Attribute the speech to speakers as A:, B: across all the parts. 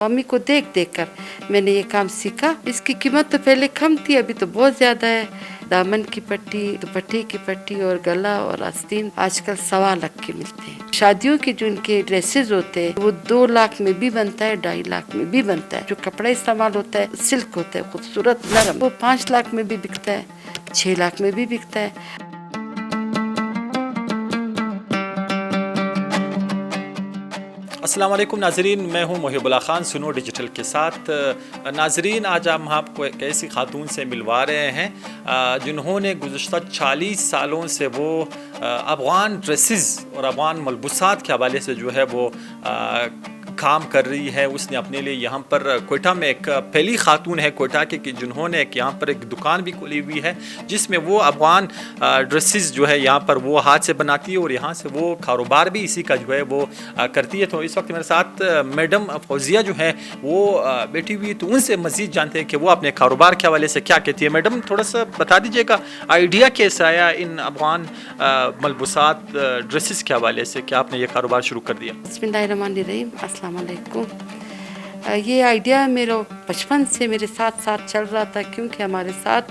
A: Mummy को देख देख कर मैंने ये काम सीखा। इसकी कीमत तो पहले कम थी, अभी तो बहुत ज़्यादा है। दामन की पट्टी, दुपट्टे की पट्टी और गला और आस्तीन आजकल 1.25 लाख के मिलते हैं। शादियों के जो इनके ड्रेसेस होते हैं वो 2 लाख में भी बनता है, 2.5 लाख में भी बनता है। जो कपड़ा इस्तेमाल होता है सिल्क होता है, खूबसूरत नरम, वो 5 लाख में भी बिकता है, 6 लाख में भी बिकता है।
B: अस्सलाम वालेकुम नाजरीन, मैं हूं मोहिबुल्लाह खान सुनो डिजिटल के साथ। नाजरीन, आज हम आपको एक ऐसी खातून से मिलवा रहे हैं जिन्होंने गुज़श्ता 40 सालों से वो अफ़गान ड्रेसेस और अफ़गान मलबूसात के हवाले से जो है वो काम कर रही है। उसने अपने लिए यहाँ पर कोयटा में एक पहली खातून है कोयटा के कि जिन्होंने यहाँ पर एक दुकान भी खोली हुई है जिसमें वो अफ़गान ड्रेसेस जो है यहाँ पर वो हाथ से बनाती है और यहाँ से वो कारोबार भी इसी का जो है वो करती है। तो इस वक्त मेरे साथ मैडम फौजिया जो है वो बैठी हुई, तो उनसे मज़ीद जानते हैं कि वो अपने कारोबार के हवाले से क्या कहती है। मैडम, थोड़ा सा बता दीजिएगा आइडिया कैसे आया इन अफ़गान मलबूसात ड्रेसेस के हवाले से कि आपने ये कारोबार शुरू कर दिया।
A: बिस्मिल्लाहिर्रहमानिर्रहीम, अस्सलाम वालेकुम। ये आइडिया मेरा बचपन से मेरे साथ साथ चल रहा था, क्योंकि हमारे साथ,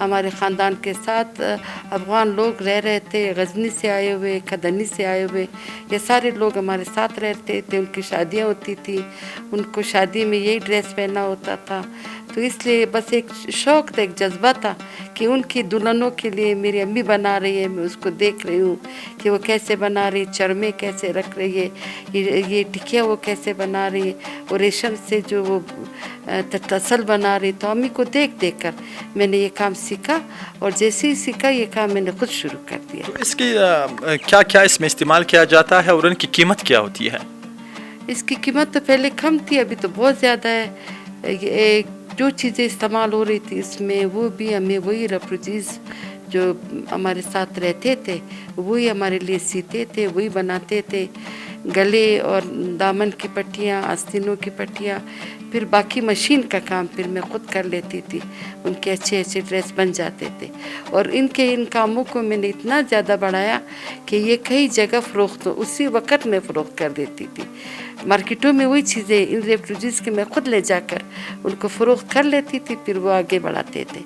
A: हमारे ख़ानदान के साथ अफ़गान लोग रह रहे थे। गज़नी से आए हुए, खदनी से आए हुए, ये सारे लोग हमारे साथ रहते थे। उनकी शादियाँ होती थी, उनको शादी में यही ड्रेस पहनना होता था। तो इसलिए बस एक शौक़ था, एक जज्बा था कि उनकी दुल्हनों के लिए मेरी अम्मी बना रही है, मैं उसको देख रही हूँ कि वो कैसे बना रही, चरमे कैसे रख रही है, ये टिकिया वो कैसे बना रही है, और रेशम से जो वो तसल बना रही। तो अम्मी को देख देख कर मैंने ये काम सीखा, और जैसे ही सीखा ये काम मैंने खुद शुरू कर दिया।
B: तो इसकी क्या क्या इसमें इस्तेमाल किया जाता है और उनकी कीमत क्या होती है?
A: इसकी कीमत तो पहले कम थी, अभी तो बहुत ज़्यादा है। जो चीज़ें इस्तेमाल हो रही थी इसमें, वो भी हमें वही रेफ्यूजीज़ जो हमारे साथ रहते थे वही हमारे लिए सीते थे, वही बनाते थे। गले और दामन की पट्टियाँ, आस्तीनों की पट्टियाँ, फिर बाकी मशीन का काम फिर मैं ख़ुद कर लेती थी। उनके अच्छे अच्छे ड्रेस बन जाते थे, और इन कामों को मैंने इतना ज़्यादा बढ़ाया कि ये कई जगह फ़रोख्त उसी वक़्त में फ़रोख्त कर देती थी। मार्केटों में वही चीज़ें इन रेफ्यूजीज़ के मैं ख़ुद ले जाकर उनको फ़रोख्त कर लेती थी, फिर वो आगे बढ़ाते थे।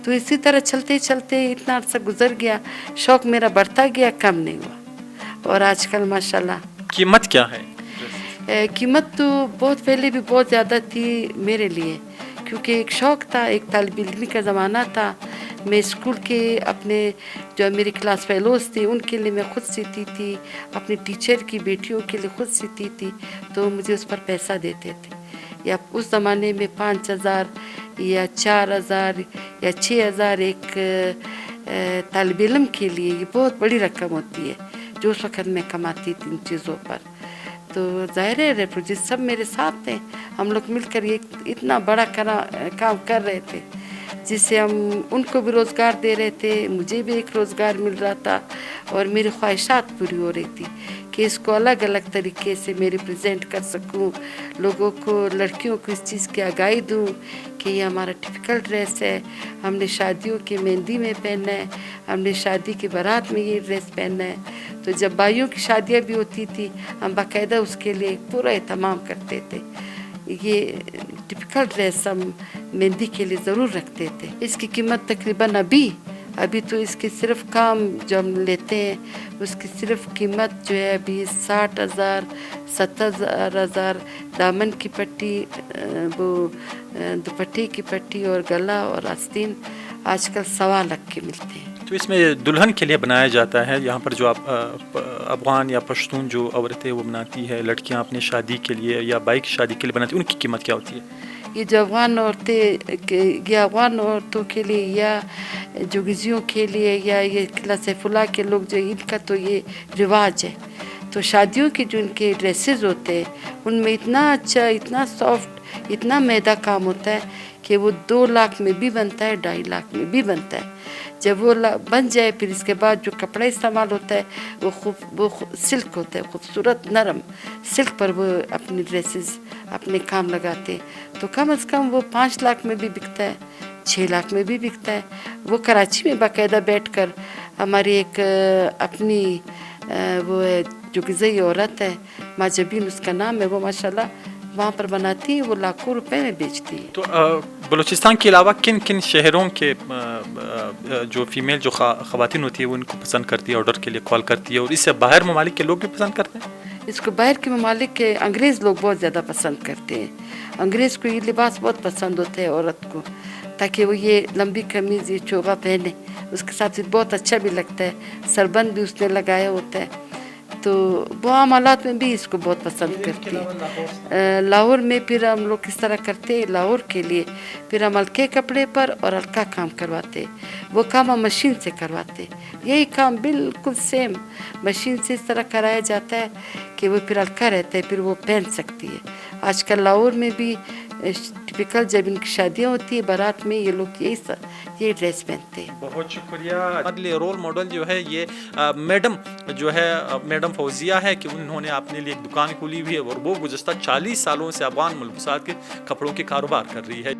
A: तो इसी तरह चलते चलते इतना अर्सा गुज़र गया, शौक़ मेरा बढ़ता गया, कम नहीं हुआ। और आजकल माशाल्लाह।
B: कीमत क्या है?
A: कीमत तो बहुत पहले भी बहुत ज़्यादा थी मेरे लिए, क्योंकि एक शौक़ था, एक तालिब इल्मी का ज़माना था। मैं स्कूल के अपने जो मेरी क्लास फेलोज़ थी उनके लिए मैं ख़ुद सीती थी, अपनी टीचर की बेटियों के लिए ख़ुद सीती थी, तो मुझे उस पर पैसा देते थे। या उस ज़माने में 5,000 या 4,000 या 6,000 एक तालिब इल्म के लिए ये बहुत बड़ी रकम होती है, जो उस वक़्त मैं कमाती थी इन चीज़ों पर। तो ज़ाहिर है रेफ्यूजी सब मेरे साथ थे, हम लोग मिलकर ये इतना बड़ा काम कर रहे थे, जिससे हम उनको भी रोज़गार दे रहे थे, मुझे भी एक रोज़गार मिल रहा था, और मेरी ख्वाहिशात पूरी हो रही थी कि इसको अलग अलग तरीके से मैं रिप्रेजेंट कर सकूं, लोगों को, लड़कियों को इस चीज़ की आगाही दूं कि ये हमारा टिपिकल ड्रेस है, हमने शादियों की मेहंदी में पहनना है, हमने शादी की बारात में ये ड्रेस पहनना है। तो जब भाइयों की शादियाँ भी होती थी, हम बाकायदा उसके लिए पूरा एहतमाम करते थे। ये टिपिकल ड्रेस हम मेहंदी के लिए ज़रूर रखते थे। इसकी कीमत तकरीबन अभी तो इसकी सिर्फ काम जो हम लेते हैं उसकी सिर्फ कीमत जो है अभी 60,000 70,000। दामन की पट्टी, वो दुपट्टे की पट्टी और गला और आस्तीन आजकल 1.25 लाख के मिलते हैं।
B: तो इसमें दुल्हन के लिए बनाया जाता है, यहाँ पर जो आप अफ़गान या पश्तून जो औरतें वो बनाती है, लड़कियाँ अपनी शादी के लिए या बाइक शादी के लिए बनाती है, उनकी कीमत क्या होती है?
A: ये जो अफ़गान औरतों के लिए या जो गिजियों के लिए या ये किला सैफुल्लाह के लोग जो, इनका तो ये रिवाज है। तो शादियों के जो इनके ड्रेसेस होते हैं उनमें इतना अच्छा, इतना सॉफ्ट, इतना मैदा काम होता है कि वो 2 लाख में भी बनता है, 2.5 लाख में भी बनता है। जब वो बन जाए फिर इसके बाद जो कपड़ा इस्तेमाल होता है वो सिल्क होता है, खूबसूरत नरम सिल्क पर वो अपनी ड्रेसेस अपने काम लगाते हैं। तो कम से कम वो 5 लाख में भी बिकता है, 6 लाख में भी बिकता है। वो कराची में बाकायदा बैठकर हमारी एक अपनी वो है जो गिज़ई औरत है, माजबीन उसका नाम है, वो माशाल्लाह वहाँ पर बनाती हैं, वो लाखों रुपए में बेचती है।
B: तो बलूचिस्तान के अलावा किन किन शहरों के जो फीमेल जो ख़वातीन होती है वो इनको पसंद करती है, ऑर्डर के लिए कॉल करती है, और इससे बाहर ममालिक के लोग भी पसंद करते हैं?
A: इसको बाहर के ममालिक के अंग्रेज़ लोग बहुत ज़्यादा पसंद करते हैं। अंग्रेज़ को ये लिबास बहुत पसंद होता है औरत को, ताकि वो ये लंबी कमीज़, ये चोगा पहने, उसके साथ ही बहुत अच्छा भी लगता है। सरबंद भी उसने लगाया होता है, तो वो मामलात में भी इसको बहुत पसंद करती है। लाहौर में फिर हम लोग किस तरह करते हैं, लाहौर के लिए फिर हम हल्के कपड़े पर और हल्का काम करवाते, वो काम हम मशीन से करवाते। यही काम बिल्कुल सेम मशीन से इस तरह कराया जाता है कि वो फिर हल्का रहता है, फिर वो पहन सकती है। आजकल लाहौर में भी टिपिकल जब इनकी शादियाँ होती है, बारात में ये लोग ये ड्रेस पहनते हैं।
B: बहुत शुक्रिया। हमारे लिए रोल मॉडल जो है ये मैडम जो है मैडम फौजिया है, कि उन्होंने अपने लिए एक दुकान खोली हुई है और वो गुज़श्ता 40 सालों से अफगान मलबूसात के कपड़ों के कारोबार कर रही है।